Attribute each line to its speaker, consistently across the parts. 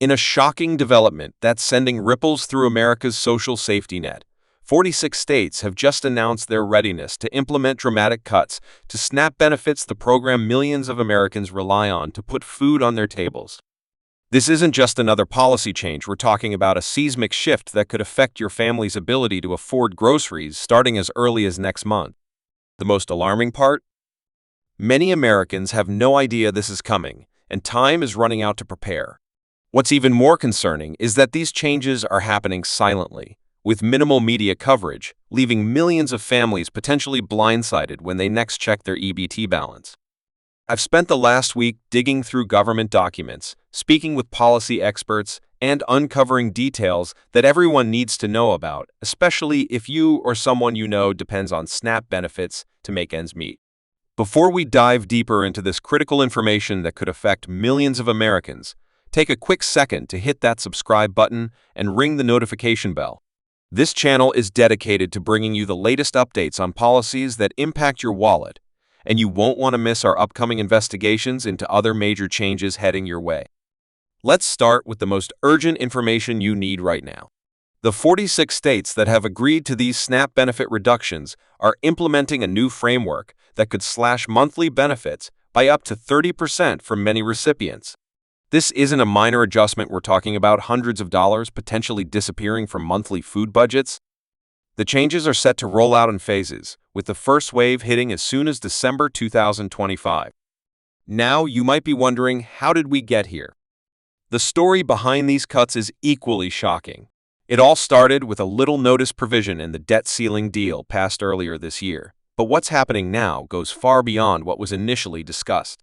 Speaker 1: In a shocking development that's sending ripples through America's social safety net, 46 states have just announced their readiness to implement dramatic cuts to SNAP benefits, the program millions of Americans rely on to put food on their tables. This isn't just another policy change. We're talking about a seismic shift that could affect your family's ability to afford groceries starting as early as next month. The most alarming part? Many Americans have no idea this is coming, and time is running out to prepare. What's even more concerning is that these changes are happening silently, with minimal media coverage, leaving millions of families potentially blindsided when they next check their EBT balance. I've spent the last week digging through government documents, speaking with policy experts, and uncovering details that everyone needs to know about, especially if you or someone you know depends on SNAP benefits to make ends meet. Before we dive deeper into this critical information that could affect millions of Americans, take a quick second to hit that subscribe button and ring the notification bell. This channel is dedicated to bringing you the latest updates on policies that impact your wallet, and you won't want to miss our upcoming investigations into other major changes heading your way. Let's start with the most urgent information you need right now. The 46 states that have agreed to these SNAP benefit reductions are implementing a new framework that could slash monthly benefits by up to 30% for many recipients. This isn't a minor adjustment. We're talking about hundreds of dollars potentially disappearing from monthly food budgets. The changes are set to roll out in phases, with the first wave hitting as soon as December 2025. Now, you might be wondering, how did we get here? The story behind these cuts is equally shocking. It all started with a little notice provision in the debt ceiling deal passed earlier this year. But what's happening now goes far beyond what was initially discussed.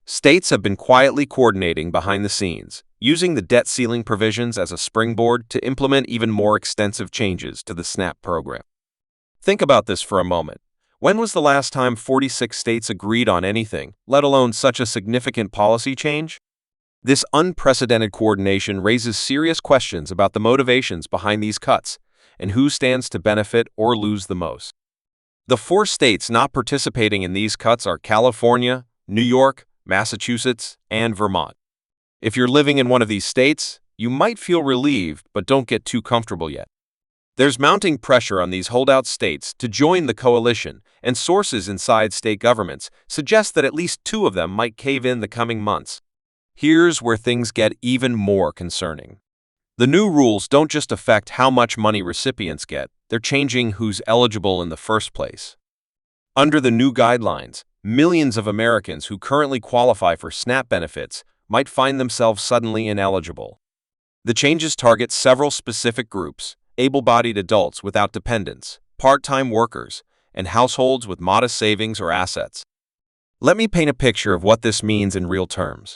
Speaker 1: States have been quietly coordinating behind the scenes, using the debt ceiling provisions as a springboard to implement even more extensive changes to the SNAP program. Think about this for a moment. When was the last time 46 states agreed on anything, let alone such a significant policy change? This unprecedented coordination raises serious questions about the motivations behind these cuts and who stands to benefit or lose the most. The 4 states not participating in these cuts are California, New York, Massachusetts, and Vermont. If you're living in one of these states, you might feel relieved, but don't get too comfortable yet. There's mounting pressure on these holdout states to join the coalition, and sources inside state governments suggest that at least 2 of them might cave in the coming months. Here's where things get even more concerning. The new rules don't just affect how much money recipients get, they're changing who's eligible in the first place. Under the new guidelines, millions of Americans who currently qualify for SNAP benefits might find themselves suddenly ineligible. The changes target several specific groups: able-bodied adults without dependents, part-time workers, and households with modest savings or assets. Let me paint a picture of what this means in real terms.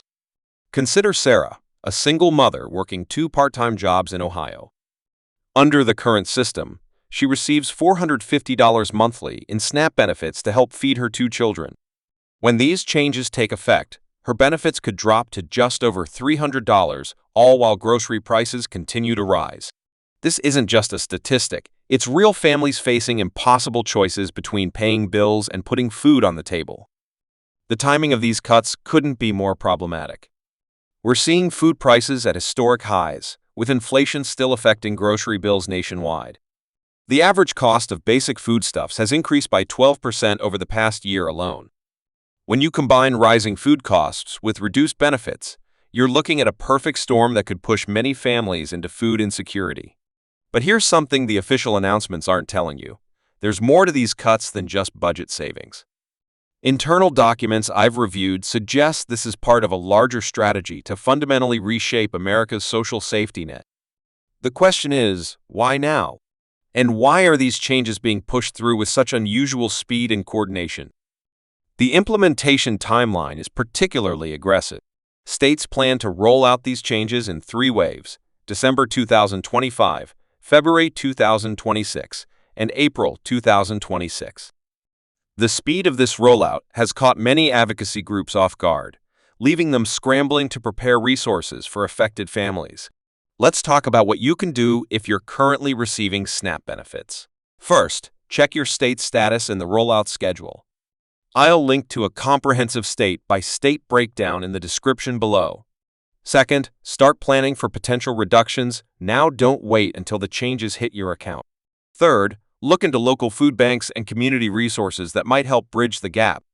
Speaker 1: Consider Sarah, a single mother working 2 part-time jobs in Ohio. Under the current system, she receives $450 monthly in SNAP benefits to help feed her 2 children. When these changes take effect, her benefits could drop to just over $300, all while grocery prices continue to rise. This isn't just a statistic, it's real families facing impossible choices between paying bills and putting food on the table. The timing of these cuts couldn't be more problematic. We're seeing food prices at historic highs, with inflation still affecting grocery bills nationwide. The average cost of basic foodstuffs has increased by 12% over the past year alone. When you combine rising food costs with reduced benefits, you're looking at a perfect storm that could push many families into food insecurity. But here's something the official announcements aren't telling you. There's more to these cuts than just budget savings. Internal documents I've reviewed suggest this is part of a larger strategy to fundamentally reshape America's social safety net. The question is, why now? And why are these changes being pushed through with such unusual speed and coordination? The implementation timeline is particularly aggressive. States plan to roll out these changes in 3 waves: December 2025, February 2026, and April 2026. The speed of this rollout has caught many advocacy groups off guard, leaving them scrambling to prepare resources for affected families. Let's talk about what you can do if you're currently receiving SNAP benefits. First, check your state status and the rollout schedule. I'll link to a comprehensive state-by-state breakdown in the description below. Second, start planning for potential reductions. Now don't wait until the changes hit your account. Third, look into local food banks and community resources that might help bridge the gap.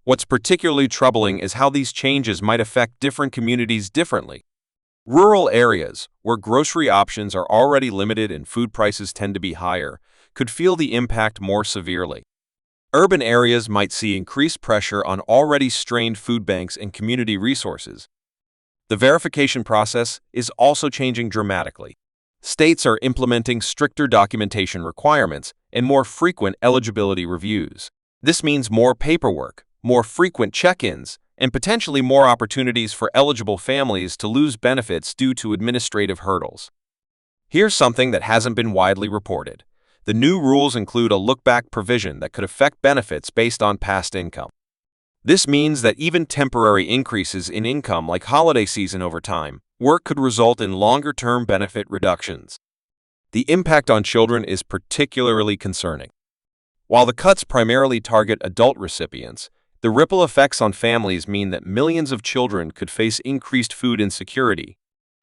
Speaker 1: What's particularly troubling is how these changes might affect different communities differently. Rural areas, where grocery options are already limited and food prices tend to be higher, could feel the impact more severely. Urban areas might see increased pressure on already strained food banks and community resources. The verification process is also changing dramatically. States are implementing stricter documentation requirements and more frequent eligibility reviews. This means more paperwork, more frequent check-ins, and potentially more opportunities for eligible families to lose benefits due to administrative hurdles. Here's something that hasn't been widely reported. The new rules include a look-back provision that could affect benefits based on past income. This means that even temporary increases in income like holiday season over time work could result in longer-term benefit reductions. The impact on children is particularly concerning. While the cuts primarily target adult recipients, the ripple effects on families mean that millions of children could face increased food insecurity.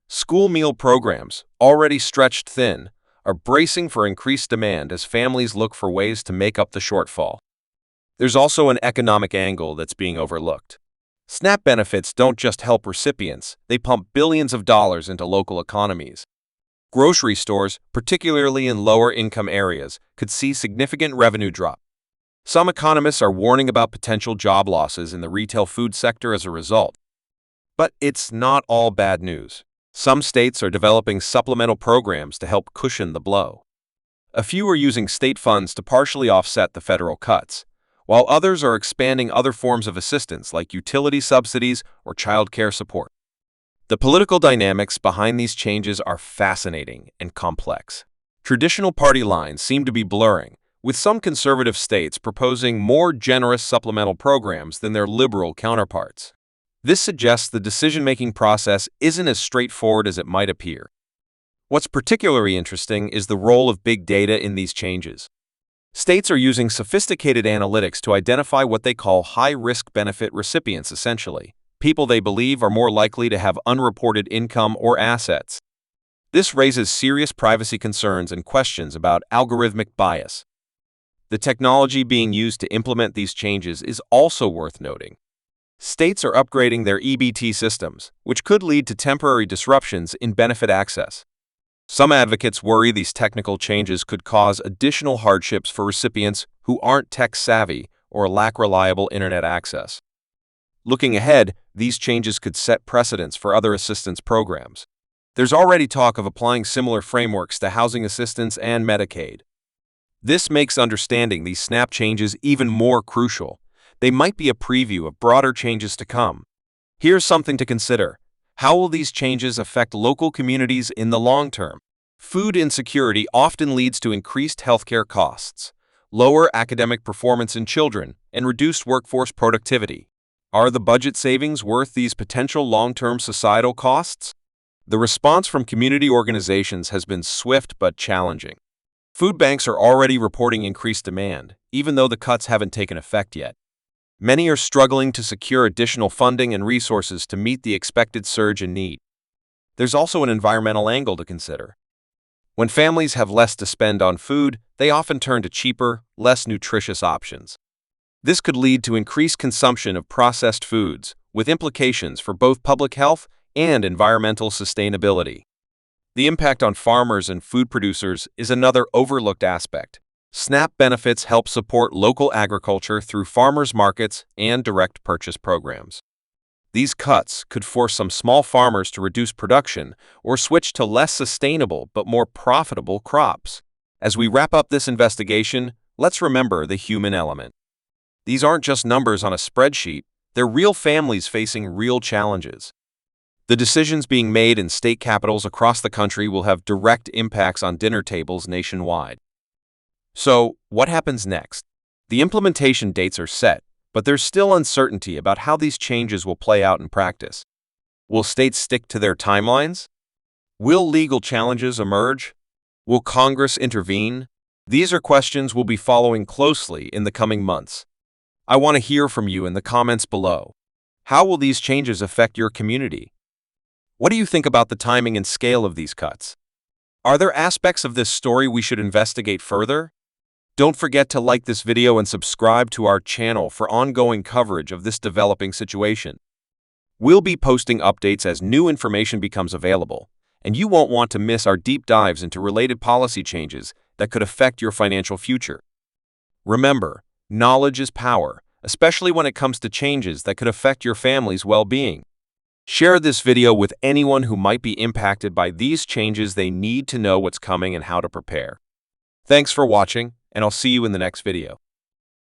Speaker 1: School meal programs, already stretched thin, are bracing for increased demand as families look for ways to make up the shortfall. There's also an economic angle that's being overlooked. SNAP benefits don't just help recipients, they pump billions of dollars into local economies. Grocery stores, particularly in lower-income areas, could see significant revenue drop. Some economists are warning about potential job losses in the retail food sector as a result. But it's not all bad news. Some states are developing supplemental programs to help cushion the blow. A few are using state funds to partially offset the federal cuts, while others are expanding other forms of assistance like utility subsidies or child care support. The political dynamics behind these changes are fascinating and complex. Traditional party lines seem to be blurring, with some conservative states proposing more generous supplemental programs than their liberal counterparts. This suggests the decision-making process isn't as straightforward as it might appear. What's particularly interesting is the role of big data in these changes. States are using sophisticated analytics to identify what they call high-risk benefit recipients, essentially, people they believe are more likely to have unreported income or assets. This raises serious privacy concerns and questions about algorithmic bias. The technology being used to implement these changes is also worth noting. States are upgrading their EBT systems, which could lead to temporary disruptions in benefit access. Some advocates worry these technical changes could cause additional hardships for recipients who aren't tech-savvy or lack reliable internet access. Looking ahead, these changes could set precedents for other assistance programs. There's already talk of applying similar frameworks to housing assistance and Medicaid. This makes understanding these SNAP changes even more crucial. They might be a preview of broader changes to come. Here's something to consider. How will these changes affect local communities in the long term? Food insecurity often leads to increased healthcare costs, lower academic performance in children, and reduced workforce productivity. Are the budget savings worth these potential long-term societal costs? The response from community organizations has been swift but challenging. Food banks are already reporting increased demand, even though the cuts haven't taken effect yet. Many are struggling to secure additional funding and resources to meet the expected surge in need. There's also an environmental angle to consider. When families have less to spend on food, they often turn to cheaper, less nutritious options. This could lead to increased consumption of processed foods, with implications for both public health and environmental sustainability. The impact on farmers and food producers is another overlooked aspect. SNAP benefits help support local agriculture through farmers markets and direct purchase programs. These cuts could force some small farmers to reduce production or switch to less sustainable but more profitable crops. As we wrap up this investigation, let's remember the human element. These aren't just numbers on a spreadsheet, they're real families facing real challenges. The decisions being made in state capitals across the country will have direct impacts on dinner tables nationwide. So, what happens next? The implementation dates are set, but there's still uncertainty about how these changes will play out in practice. Will states stick to their timelines? Will legal challenges emerge? Will Congress intervene? These are questions we'll be following closely in the coming months. I want to hear from you in the comments below. How will these changes affect your community? What do you think about the timing and scale of these cuts? Are there aspects of this story we should investigate further? Don't forget to like this video and subscribe to our channel for ongoing coverage of this developing situation. We'll be posting updates as new information becomes available, and you won't want to miss our deep dives into related policy changes that could affect your financial future. Remember, knowledge is power, especially when it comes to changes that could affect your family's well-being. Share this video with anyone who might be impacted by these changes. They need to know what's coming and how to prepare. Thanks for watching, and I'll see you in the next video.